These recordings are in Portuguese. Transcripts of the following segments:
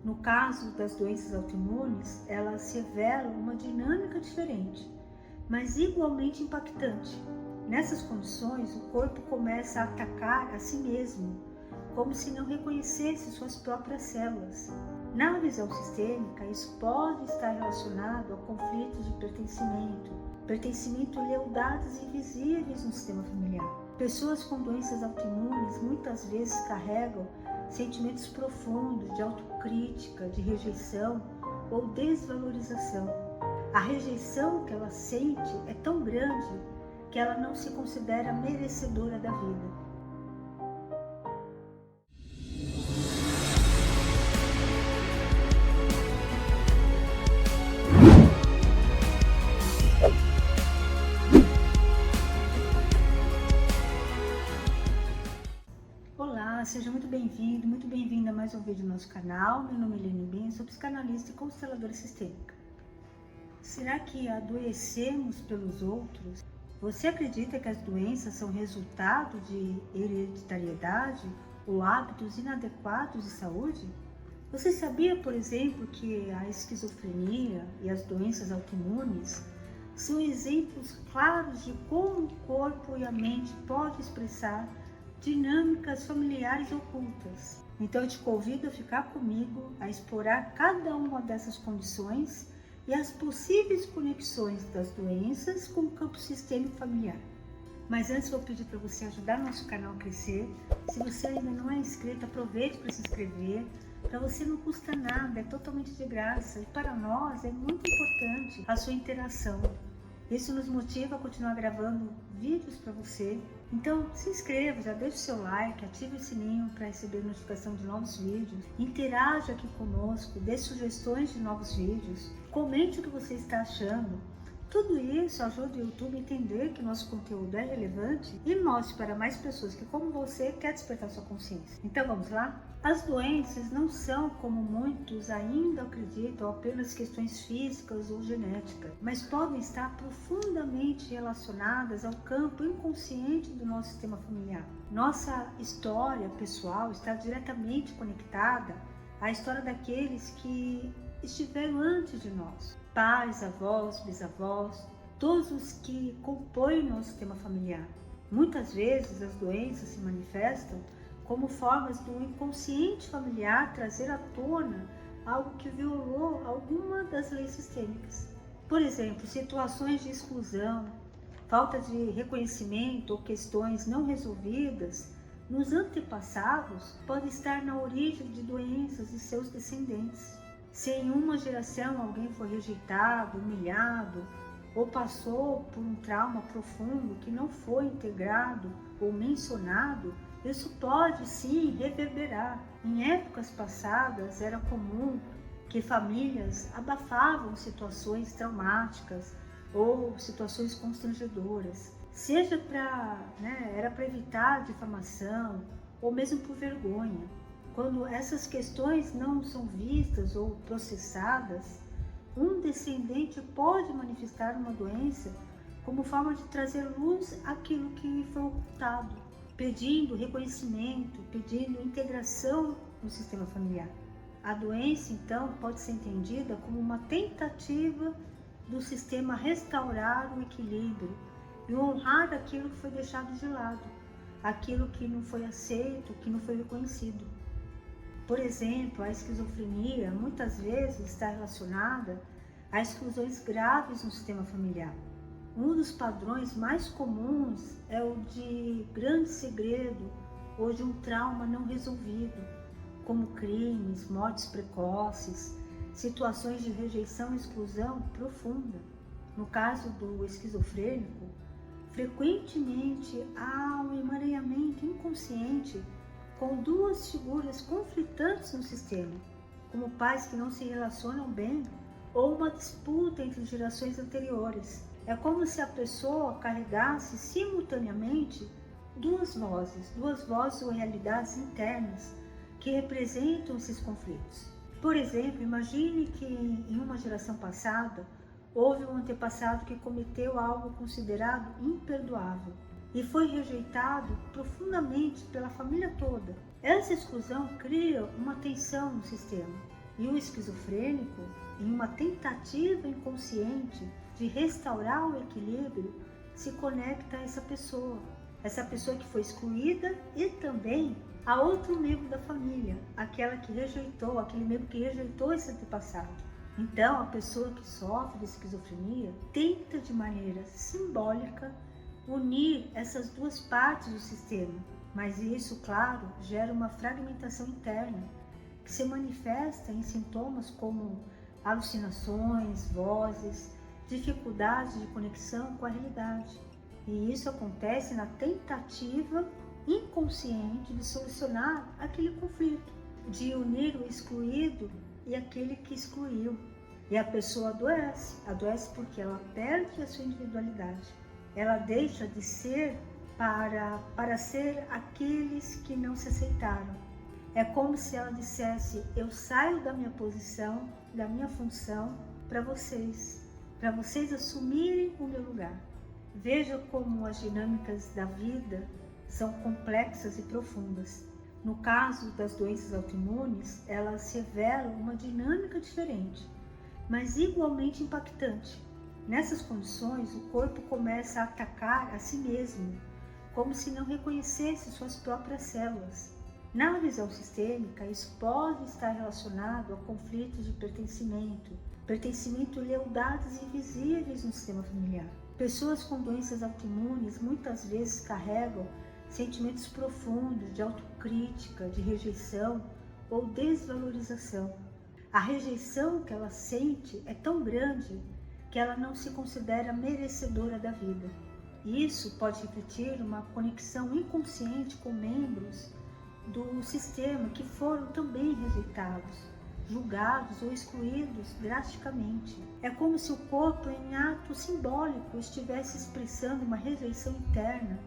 No caso das doenças autoimunes, elas revelam uma dinâmica diferente, mas igualmente impactante. Nessas condições, o corpo começa a atacar a si mesmo, como se não reconhecesse suas próprias células. Na visão sistêmica, isso pode estar relacionado a conflitos de pertencimento e lealdades invisíveis no sistema familiar. Pessoas com doenças autoimunes muitas vezes carregam sentimentos profundos de autocrítica, de rejeição ou desvalorização. A rejeição que ela sente é tão grande que ela não se considera merecedora da vida. Olá, seja muito bem-vindo, muito bem-vinda a mais um vídeo do nosso canal. Meu nome é Helene Ben, sou psicanalista e consteladora sistêmica. Será que adoecemos pelos outros? Você acredita que as doenças são resultado de hereditariedade ou hábitos inadequados de saúde? Você sabia, por exemplo, que a esquizofrenia e as doenças autoimunes são exemplos claros de como o corpo e a mente podem expressar dinâmicas familiares ocultas? Então eu te convido a ficar comigo, a explorar cada uma dessas condições e as possíveis conexões das doenças com o campo sistêmico familiar. Mas antes vou pedir para você ajudar nosso canal a crescer. Se você ainda não é inscrito, aproveite para se inscrever. Para você não custa nada, é totalmente de graça e para nós é muito importante a sua interação. Isso nos motiva a continuar gravando vídeos para você. Então se inscreva, já deixe o seu like, ative o sininho para receber notificação de novos vídeos, interaja aqui conosco, dê sugestões de novos vídeos, comente o que você está achando. Tudo isso ajuda o YouTube a entender que nosso conteúdo é relevante e mostre para mais pessoas que, como você, quer despertar sua consciência. Então vamos lá? As doenças não são, como muitos ainda acreditam, apenas questões físicas ou genéticas, mas podem estar profundamente relacionadas ao campo inconsciente do nosso sistema familiar. Nossa história pessoal está diretamente conectada à história daqueles que estiveram antes de nós. Pais, avós, bisavós, todos os que compõem nosso sistema familiar. Muitas vezes as doenças se manifestam como formas do inconsciente familiar trazer à tona algo que violou alguma das leis sistêmicas. Por exemplo, situações de exclusão, falta de reconhecimento ou questões não resolvidas nos antepassados podem estar na origem de doenças de seus descendentes. Se em uma geração alguém foi rejeitado, humilhado ou passou por um trauma profundo que não foi integrado ou mencionado, isso pode sim reverberar. Em épocas passadas era comum que famílias abafavam situações traumáticas ou situações constrangedoras, seja era para evitar difamação ou mesmo por vergonha. Quando essas questões não são vistas ou processadas, um descendente pode manifestar uma doença como forma de trazer luz àquilo que foi ocultado, pedindo reconhecimento, pedindo integração no sistema familiar. A doença, então, pode ser entendida como uma tentativa do sistema restaurar o equilíbrio e honrar aquilo que foi deixado de lado, aquilo que não foi aceito, que não foi reconhecido. Por exemplo, a esquizofrenia muitas vezes está relacionada a exclusões graves no sistema familiar. Um dos padrões mais comuns é o de grande segredo ou de um trauma não resolvido, como crimes, mortes precoces, situações de rejeição e exclusão profunda. No caso do esquizofrênico, frequentemente há um emaranhamento inconsciente com duas figuras conflitantes no sistema, como pais que não se relacionam bem ou uma disputa entre gerações anteriores. É como se a pessoa carregasse simultaneamente duas vozes ou realidades internas que representam esses conflitos. Por exemplo, imagine que em uma geração passada houve um antepassado que cometeu algo considerado imperdoável e foi rejeitado profundamente pela família toda. Essa exclusão cria uma tensão no sistema, E o esquizofrênico, em uma tentativa inconsciente de restaurar o equilíbrio, se conecta a essa pessoa que foi excluída, e também a outro membro da família, aquele membro que rejeitou esse antepassado. Então, a pessoa que sofre de esquizofrenia tenta de maneira simbólica unir essas duas partes do sistema, mas isso, claro, gera uma fragmentação interna que se manifesta em sintomas como alucinações, vozes, dificuldades de conexão com a realidade. E isso acontece na tentativa inconsciente de solucionar aquele conflito, de unir o excluído e aquele que excluiu. E a pessoa adoece porque ela perde a sua individualidade. Ela deixa de ser para ser aqueles que não se aceitaram. É como se ela dissesse: eu saio da minha posição, da minha função, para vocês assumirem o meu lugar. Veja como as dinâmicas da vida são complexas e profundas. No caso das doenças autoimunes, elas revelam uma dinâmica diferente, mas igualmente impactante. Nessas condições, o corpo começa a atacar a si mesmo, como se não reconhecesse suas próprias células. Na visão sistêmica, isso pode estar relacionado a conflitos de pertencimento e lealdades invisíveis no sistema familiar. Pessoas com doenças autoimunes muitas vezes carregam sentimentos profundos de autocrítica, de rejeição ou desvalorização. A rejeição que ela sente é tão grande que ela não se considera merecedora da vida. Isso pode refletir uma conexão inconsciente com membros do sistema que foram também rejeitados, julgados ou excluídos drasticamente. É como se o corpo, em ato simbólico, estivesse expressando uma rejeição interna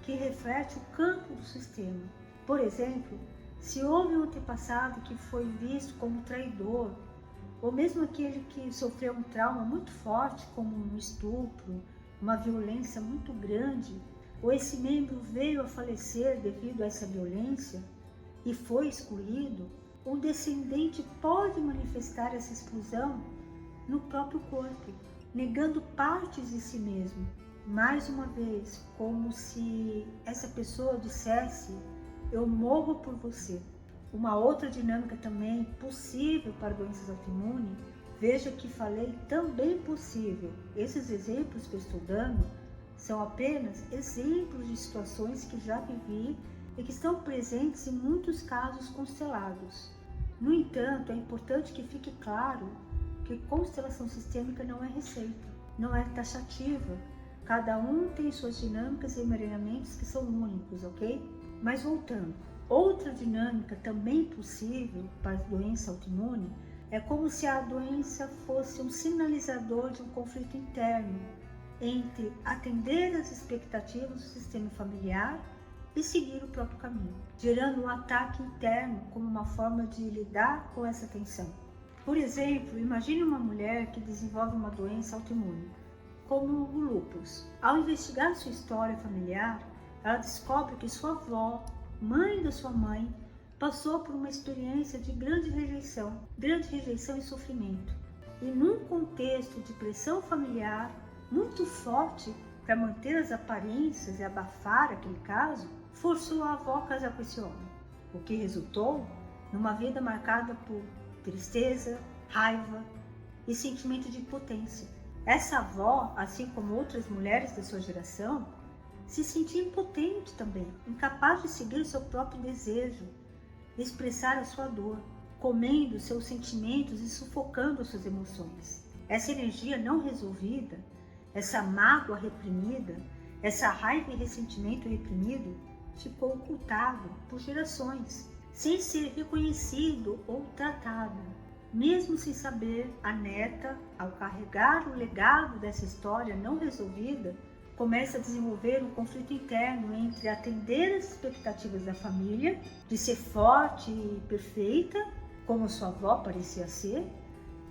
que reflete o campo do sistema. Por exemplo, se houve um antepassado que foi visto como traidor, ou mesmo aquele que sofreu um trauma muito forte, como um estupro, uma violência muito grande, ou esse membro veio a falecer devido a essa violência e foi excluído, o descendente pode manifestar essa exclusão no próprio corpo, negando partes de si mesmo. Mais uma vez, como se essa pessoa dissesse: eu morro por você. Uma outra dinâmica também possível para doenças autoimunes, veja que falei também possível. Esses exemplos que eu estou dando são apenas exemplos de situações que já vivi e que estão presentes em muitos casos constelados. No entanto, é importante que fique claro que constelação sistêmica não é receita, não é taxativa. Cada um tem suas dinâmicas e emaranhamentos que são únicos, ok? Mas voltando, outra dinâmica também possível para a doença autoimune é como se a doença fosse um sinalizador de um conflito interno entre atender às expectativas do sistema familiar e seguir o próprio caminho, gerando um ataque interno como uma forma de lidar com essa tensão. Por exemplo, imagine uma mulher que desenvolve uma doença autoimune, como o lúpus. Ao investigar sua história familiar, ela descobre que sua avó, mãe da sua mãe, passou por uma experiência de grande rejeição e sofrimento. E num contexto de pressão familiar muito forte para manter as aparências e abafar aquele caso, forçou a avó a casar com esse homem, o que resultou numa vida marcada por tristeza, raiva e sentimento de impotência. Essa avó, assim como outras mulheres da sua geração, se sentia impotente também, incapaz de seguir o seu próprio desejo, de expressar a sua dor, comendo seus sentimentos e sufocando as suas emoções. Essa energia não resolvida, essa mágoa reprimida, essa raiva e ressentimento reprimido ficou ocultado por gerações, sem ser reconhecido ou tratado. Mesmo sem saber, a neta, ao carregar o legado dessa história não resolvida, começa a desenvolver um conflito interno entre atender às expectativas da família, de ser forte e perfeita, como sua avó parecia ser,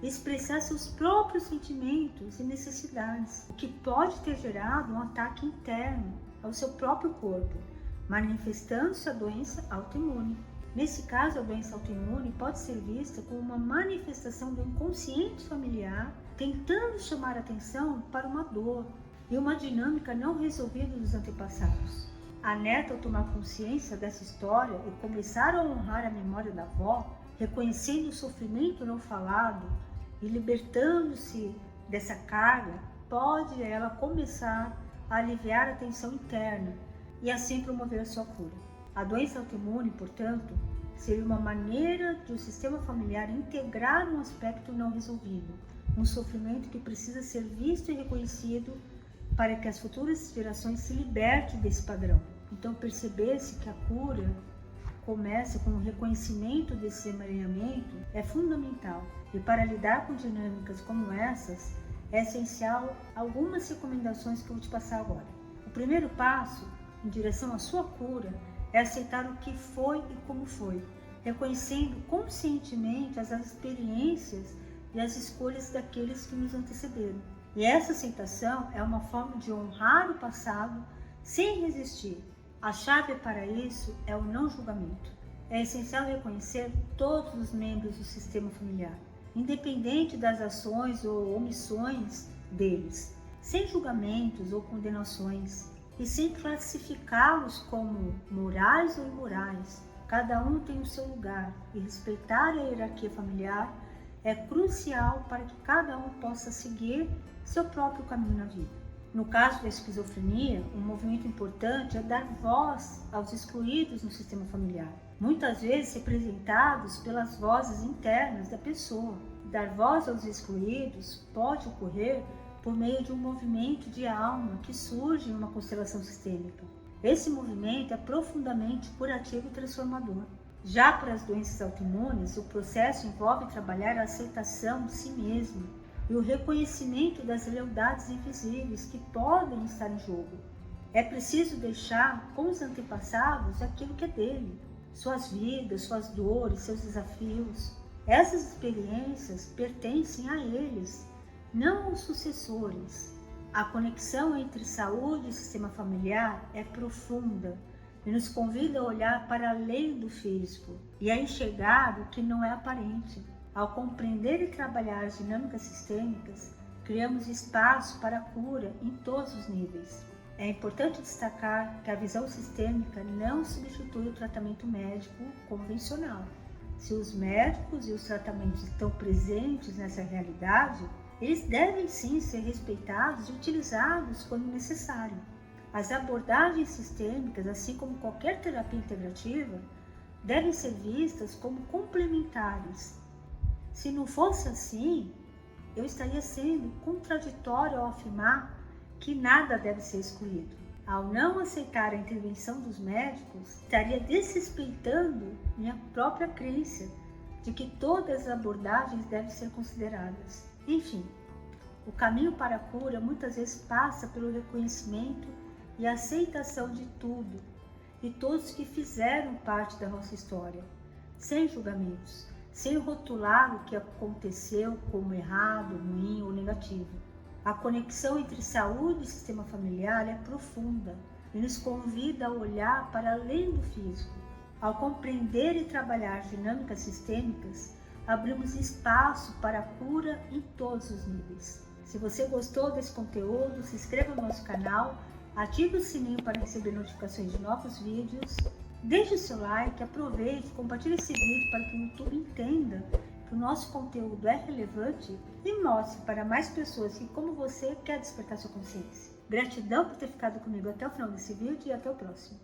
e expressar seus próprios sentimentos e necessidades, o que pode ter gerado um ataque interno ao seu próprio corpo, manifestando-se a doença autoimune. Nesse caso, a doença autoimune pode ser vista como uma manifestação do inconsciente familiar tentando chamar a atenção para uma dor e uma dinâmica não resolvida dos antepassados. A neta, ao tomar consciência dessa história e começar a honrar a memória da avó, reconhecendo o sofrimento não falado e libertando-se dessa carga, pode ela começar a aliviar a tensão interna e assim promover a sua cura. A doença autoimune, portanto, seria uma maneira de o sistema familiar integrar um aspecto não resolvido, um sofrimento que precisa ser visto e reconhecido para que as futuras gerações se libertem desse padrão. Então, perceber-se que a cura começa com o reconhecimento desse emaranhamento é fundamental. E para lidar com dinâmicas como essas, é essencial algumas recomendações que eu vou te passar agora. O primeiro passo em direção à sua cura é aceitar o que foi e como foi, reconhecendo conscientemente as experiências e as escolhas daqueles que nos antecederam. E essa aceitação é uma forma de honrar o passado sem resistir. A chave para isso é o não julgamento. É essencial reconhecer todos os membros do sistema familiar, independente das ações ou omissões deles, sem julgamentos ou condenações, e sem classificá-los como morais ou imorais. Cada um tem o seu lugar, e respeitar a hierarquia familiar é crucial para que cada um possa seguir seu próprio caminho na vida. No caso da esquizofrenia, um movimento importante é dar voz aos excluídos no sistema familiar, muitas vezes representados pelas vozes internas da pessoa. Dar voz aos excluídos pode ocorrer por meio de um movimento de alma que surge em uma constelação sistêmica. Esse movimento é profundamente curativo e transformador. Já para as doenças autoimunes, o processo envolve trabalhar a aceitação de si mesmo e o reconhecimento das lealdades invisíveis que podem estar em jogo. É preciso deixar com os antepassados aquilo que é dele, suas vidas, suas dores, seus desafios. Essas experiências pertencem a eles, não aos sucessores. A conexão entre saúde e sistema familiar é profunda e nos convida a olhar para além do físico e a enxergar o que não é aparente. Ao compreender e trabalhar as dinâmicas sistêmicas, criamos espaço para a cura em todos os níveis. É importante destacar que a visão sistêmica não substitui o tratamento médico convencional. Se os médicos e os tratamentos estão presentes nessa realidade, eles devem sim ser respeitados e utilizados quando necessário. As abordagens sistêmicas, assim como qualquer terapia integrativa, devem ser vistas como complementares. Se não fosse assim, eu estaria sendo contraditório ao afirmar que nada deve ser excluído. Ao não aceitar a intervenção dos médicos, estaria desrespeitando minha própria crença de que todas as abordagens devem ser consideradas. Enfim, o caminho para a cura muitas vezes passa pelo reconhecimento e aceitação de tudo e todos que fizeram parte da nossa história, sem julgamentos, sem rotular o que aconteceu como errado, ruim ou negativo. A conexão entre saúde e sistema familiar é profunda e nos convida a olhar para além do físico. Ao compreender e trabalhar dinâmicas sistêmicas, abrimos espaço para a cura em todos os níveis. Se você gostou desse conteúdo, se inscreva no nosso canal, ative o sininho para receber notificações de novos vídeos, deixe o seu like, aproveite, compartilhe esse vídeo para que o YouTube entenda que o nosso conteúdo é relevante e mostre para mais pessoas que, como você, quer despertar sua consciência. Gratidão por ter ficado comigo até o final desse vídeo e até o próximo.